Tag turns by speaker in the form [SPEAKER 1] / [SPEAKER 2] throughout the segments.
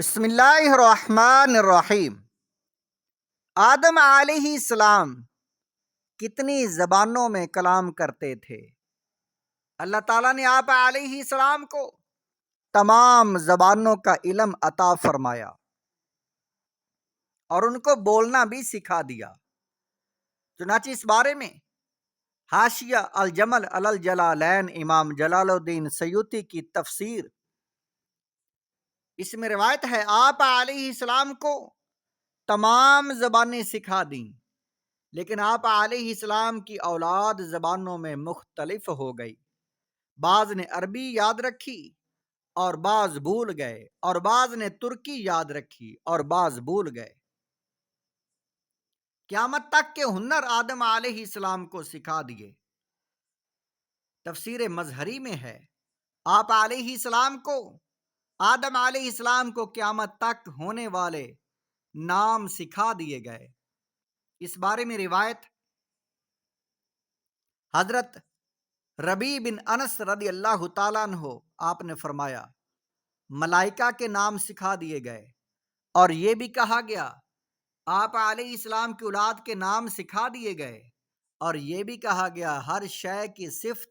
[SPEAKER 1] بسم اللہ الرحمن الرحیم۔ آدم علیہ السلام کتنی زبانوں میں کلام کرتے تھے؟ اللہ تعالیٰ نے آپ علیہ السلام کو تمام زبانوں کا علم عطا فرمایا اور ان کو بولنا بھی سکھا دیا۔ چنانچہ اس بارے میں حاشیہ الجمل علی الجلالین امام جلال الدین سیوطی کی تفسیر، اس میں روایت ہے آپ علیہ السلام کو تمام زبانیں سکھا دیں، لیکن آپ علیہ السلام کی اولاد زبانوں میں مختلف ہو گئی۔ بعض نے عربی یاد رکھی اور بعض بھول گئے، اور بعض نے ترکی یاد رکھی اور بعض بھول گئے۔ قیامت تک کے ہنر آدم علیہ السلام کو سکھا دیے۔ تفسیر مظہری میں ہے آپ علیہ السلام کو آدم علیہ السلام کو قیامت تک ہونے والے نام سکھا دیے گئے۔ اس بارے میں روایت حضرت ربیع بن انس رضی اللہ تعالیٰ عنہ آپ نے فرمایا ملائکہ کے نام سکھا دیے گئے، اور یہ بھی کہا گیا آپ علیہ السلام کی اولاد کے نام سکھا دیے گئے، اور یہ بھی کہا گیا ہر شے کی صفت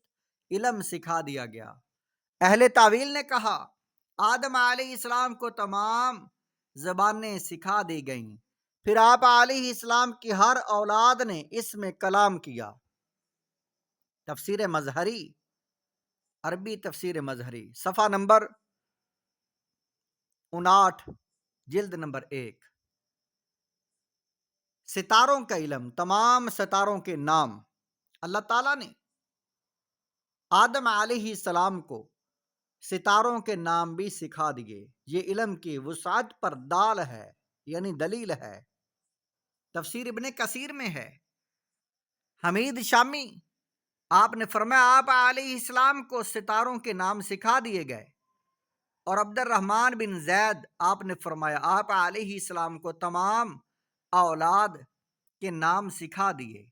[SPEAKER 1] علم سکھا دیا گیا۔ اہل تاویل نے کہا آدم علیہ السلام کو تمام زبانیں سکھا دی گئیں، پھر آپ علیہ السلام کی ہر اولاد نے اس میں کلام کیا۔ تفسیر مظہری، عربی تفسیر مظہری، صفحہ نمبر 59، جلد نمبر 1۔ ستاروں کا علم، تمام ستاروں کے نام اللہ تعالیٰ نے آدم علیہ السلام کو ستاروں کے نام بھی سکھا دیے۔ یہ علم کی وسعت پر دال ہے، یعنی دلیل ہے۔ تفسیر ابن کثیر میں ہے حمید شامی آپ نے فرمایا آپ علیہ السلام کو ستاروں کے نام سکھا دیے گئے، اور عبد الرحمن بن زید آپ نے فرمایا آپ علیہ السلام کو تمام اولاد کے نام سکھا دیے،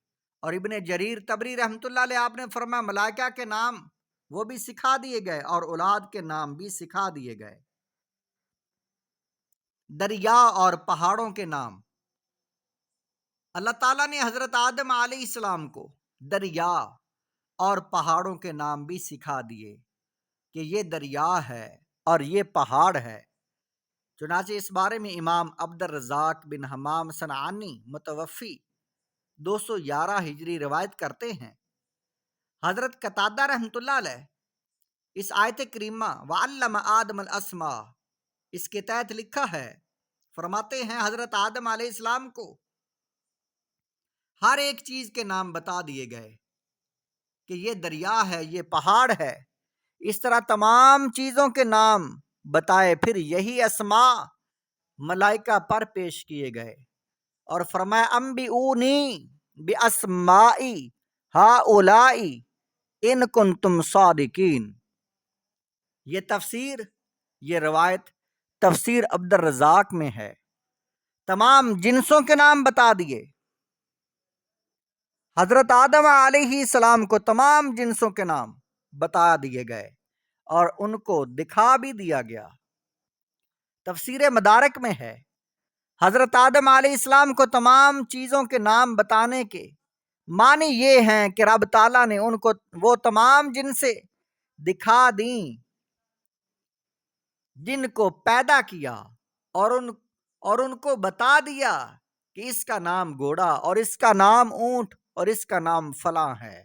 [SPEAKER 1] اور ابن جریر طبری رحمۃ اللہ علیہ آپ نے فرمایا ملائکہ کے نام وہ بھی سکھا دیے گئے اور اولاد کے نام بھی سکھا دیے گئے۔ دریا اور پہاڑوں کے نام اللہ تعالیٰ نے حضرت آدم علیہ السلام کو دریا اور پہاڑوں کے نام بھی سکھا دیے کہ یہ دریا ہے اور یہ پہاڑ ہے۔ چنانچہ اس بارے میں امام عبد الرزاق بن حمام صنعانی متوفی 211 ہجری روایت کرتے ہیں حضرت قتادہ رحمۃ اللہ علیہ اس آیت کریمہ وَعَلَّمَ آدَمَ الْأَسْمَاءَ اس کے تحت لکھا ہے، فرماتے ہیں حضرت آدم علیہ السلام کو ہر ایک چیز کے نام بتا دیے گئے کہ یہ دریا ہے، یہ پہاڑ ہے، اس طرح تمام چیزوں کے نام بتائے، پھر یہی اسماء ملائکہ پر پیش کیے گئے اور فرمایا انبئونی باسماء ہؤلاء ان کنتم صادقین۔ یہ تفسیر، یہ روایت تفسیر عبد الرزاق میں ہے۔ تمام جنسوں کے نام بتا دیے۔ حضرت آدم علیہ السلام کو تمام جنسوں کے نام بتا دیے گئے اور ان کو دکھا بھی دیا گیا۔ تفسیر مدارک میں ہے حضرت آدم علیہ السلام کو تمام چیزوں کے نام بتانے کے معنی یہ ہیں کہ رب تعالیٰ نے ان کو وہ تمام جنسیں دکھا دیں جن کو پیدا کیا، اور ان کو بتا دیا کہ اس کا نام گھوڑا اور اس کا نام اونٹ اور اس کا نام فلاں ہے۔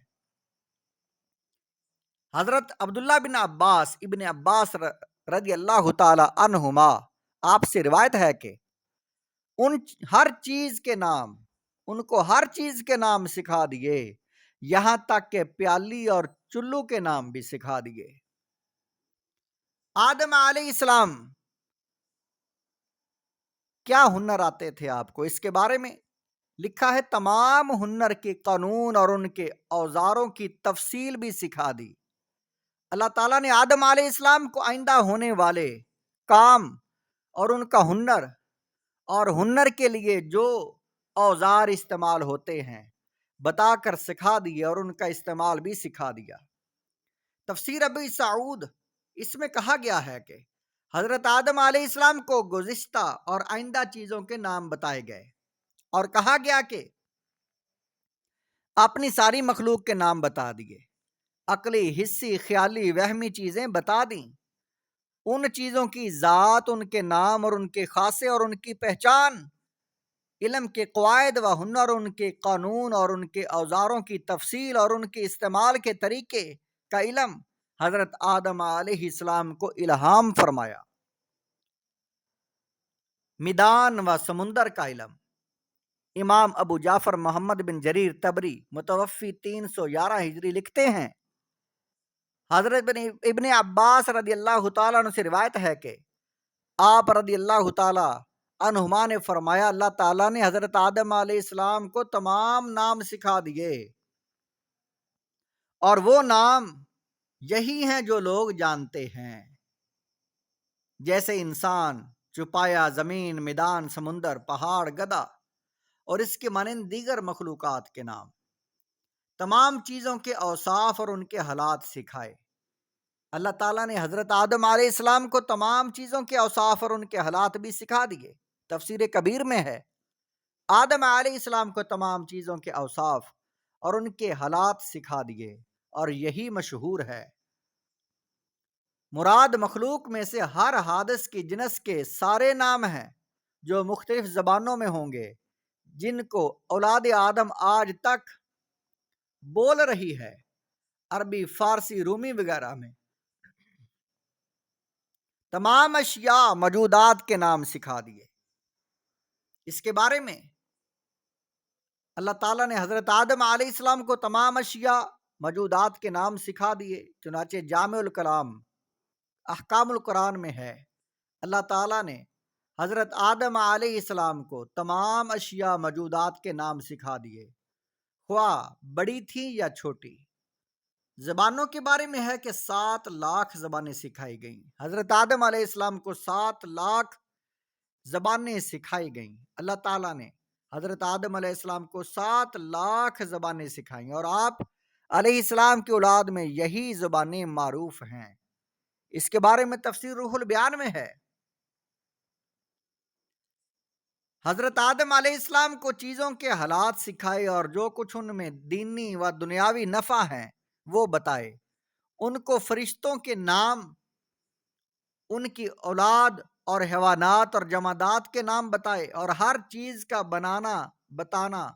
[SPEAKER 1] حضرت عبداللہ بن عباس ابن عباس رضی اللہ تعالی عنہما آپ سے روایت ہے کہ ہر چیز کے نام ان کو ہر چیز کے نام سکھا دیے، یہاں تک کہ پیالی اور چلو کے نام بھی سکھا دیے۔ آدم علیہ السلام کیا ہنر آتے تھے آپ کو، اس کے بارے میں لکھا ہے تمام ہنر کے قانون اور ان کے اوزاروں کی تفصیل بھی سکھا دی۔ اللہ تعالیٰ نے آدم علیہ السلام کو آئندہ ہونے والے کام اور ان کا ہنر اور ہنر کے لیے جو اوزار استعمال ہوتے ہیں بتا کر سکھا دیے اور ان کا استعمال بھی سکھا دیا۔ تفسیر ابی سعود اس میں کہا گیا ہے کہ حضرت آدم علیہ السلام کو گزشتہ اور آئندہ چیزوں کے نام بتائے گئے اور کہا گیا کہ اپنی ساری مخلوق کے نام بتا دیے، عقلی، حسی، خیالی، وہمی چیزیں بتا دیں، ان چیزوں کی ذات، ان کے نام اور ان کے خاصے اور ان کی پہچان، علم کے قواعد و ہنر، ان کے قانون اور ان کے اوزاروں کی تفصیل اور ان کے استعمال کے طریقے کا علم حضرت آدم علیہ السلام کو الہام فرمایا۔ میدان و سمندر کا علم امام ابو جعفر محمد بن جریر طبری متوفی 311 ہجری لکھتے ہیں، حضرت ابن عباس رضی اللہ تعالیٰ عنہ سے روایت ہے کہ آپ رضی اللہ تعالیٰ عنہما نے فرمایا، اللہ تعالیٰ نے حضرت آدم علیہ السلام کو تمام نام سکھا دیے، اور وہ نام یہی ہیں جو لوگ جانتے ہیں، جیسے انسان، چوپایا، زمین، میدان، سمندر، پہاڑ، گدھا اور اس کے مانند دیگر مخلوقات کے نام۔ تمام چیزوں کے اوصاف اور ان کے حالات سکھائے۔ اللہ تعالیٰ نے حضرت آدم علیہ السلام کو تمام چیزوں کے اوصاف اور ان کے حالات بھی سکھا دیے۔ تفسیر کبیر میں ہے، آدم علیہ السلام کو تمام چیزوں کے اوصاف اور ان کے حالات سکھا دیے، اور یہی مشہور ہے۔ مراد مخلوق میں سے ہر حادث کی جنس کے سارے نام ہیں جو مختلف زبانوں میں ہوں گے، جن کو اولاد آدم آج تک بول رہی ہے، عربی، فارسی، رومی وغیرہ میں۔ تمام اشیاء، موجودات کے نام سکھا دیے۔ اس کے بارے میں اللہ تعالیٰ نے حضرت آدم علیہ السلام کو تمام اشیاء، موجودات کے نام سکھا دیے، چنانچہ جامع الکلام احکام القرآن میں ہے، اللہ تعالیٰ نے حضرت آدم علیہ السلام کو تمام اشیاء، موجودات کے نام سکھا دیے، خواہ بڑی تھی یا چھوٹی۔ زبانوں کے بارے میں ہے کہ 7 لاکھ زبانیں سکھائی گئیں۔ حضرت آدم علیہ السلام کو 7 لاکھ زبانیں سکھائی گئیں۔ اللہ تعالیٰ نے حضرت آدم علیہ السلام کو 7 لاکھ زبانیں سکھائیں، اور آپ علیہ السلام کی اولاد میں یہی زبانیں معروف ہیں۔ اس کے بارے میں تفسیر روح البیان میں ہے، حضرت آدم علیہ السلام کو چیزوں کے حالات سکھائے، اور جو کچھ ان میں دینی و دنیاوی نفع ہیں وہ بتائے، ان کو فرشتوں کے نام، ان کی اولاد اور حیوانات اور جمادات کے نام بتائے، اور ہر چیز کا بنانا بتانا،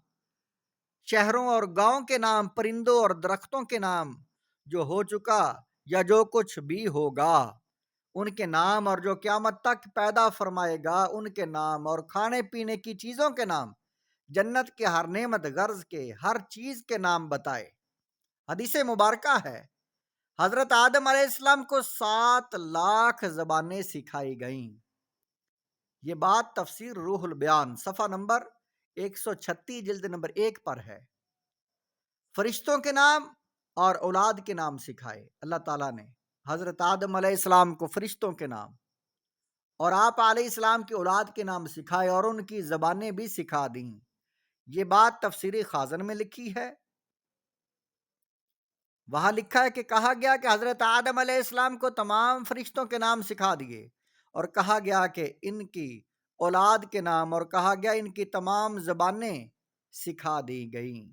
[SPEAKER 1] شہروں اور گاؤں کے نام، پرندوں اور درختوں کے نام، جو ہو چکا یا جو کچھ بھی ہوگا ان کے نام، اور جو قیامت تک پیدا فرمائے گا ان کے نام، اور کھانے پینے کی چیزوں کے نام، جنت کے ہر نعمت غرض کے ہر چیز کے نام بتائے۔ حدیث مبارکہ ہے، حضرت آدم علیہ السلام کو 7 لاکھ زبانیں سکھائی گئیں۔ یہ بات تفسیر روح البیان صفحہ نمبر 136 جلد نمبر 1 پر ہے۔ فرشتوں کے نام اور اولاد کے نام سکھائے اللہ تعالیٰ نے حضرت آدم علیہ السلام کو، فرشتوں کے نام، اور آپ علیہ السلام کی اولاد کے نام سکھائے، اور ان کی زبانیں بھی سکھا دیں۔ یہ بات تفسیر خازن میں لکھی ہے۔ وہاں لکھا ہے کہ کہا گیا کہ حضرت آدم علیہ السلام کو تمام فرشتوں کے نام سکھا دیے، اور کہا گیا کہ ان کی اولاد کے نام، اور کہا گیا ان کی تمام زبانیں سکھا دی گئیں۔